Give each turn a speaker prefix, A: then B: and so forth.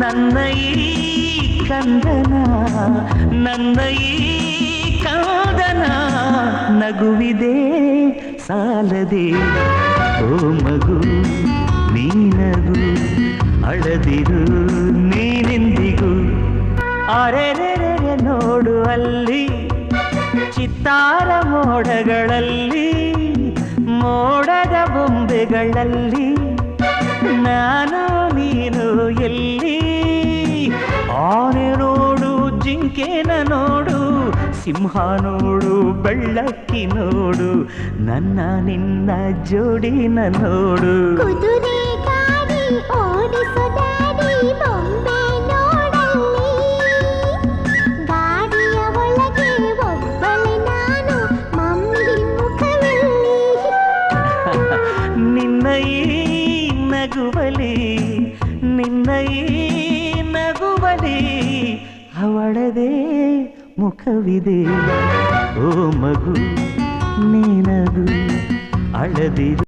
A: ನನ್ನ ಈ ಕಂದನ ನನ್ನ ಈ ಕಂದನ ನಗುವಿದೆ ಸಾಲದೆ ಓ ಮಗು ನೀನಗು ಅಳದಿರು ನೀನೆಂದಿಗೂ ಅರೆರೆರೆ ನೋಡು ಅಲ್ಲಿ ಚಿತ್ತಾರ ಮೋಡಗಳಲ್ಲಿ ಮೋಡದ ಬೊಂಬೆಗಳಲ್ಲಿ ನಾನು ನೀನು ಎಲ್ಲಿ ಆನೆ ನೋಡು ಜಿಂಕೆನ ನೋಡು ಸಿಂಹ ನೋಡು ಬೆಳ್ಳಕ್ಕಿ ನೋಡು ನನ್ನ ನಿನ್ನ ಜೋಡಿನ ನೋಡು
B: ಕುದುರೆ ಗಾಡಿ ಓಡಿಸೋದಾಡಿ ಬೊಂಬೆ ನೋಡಲ್ಲಿ ಗಾಡಿಯ ಒಳಗೆ ಒಬ್ಬಳೆ ನಾನು ಮಮ್ಮಿ ಮುಖದಲ್ಲಿ
A: ನಿನ್ನ ಈ ನಗುವಲಿ ನಿನ್ನ ಈ ನಗುವಲಿ ಅವಳದೇ ಮುಖವಿದೆ ಓ ಮಗು ನೀನಗು ಅಳದಿರು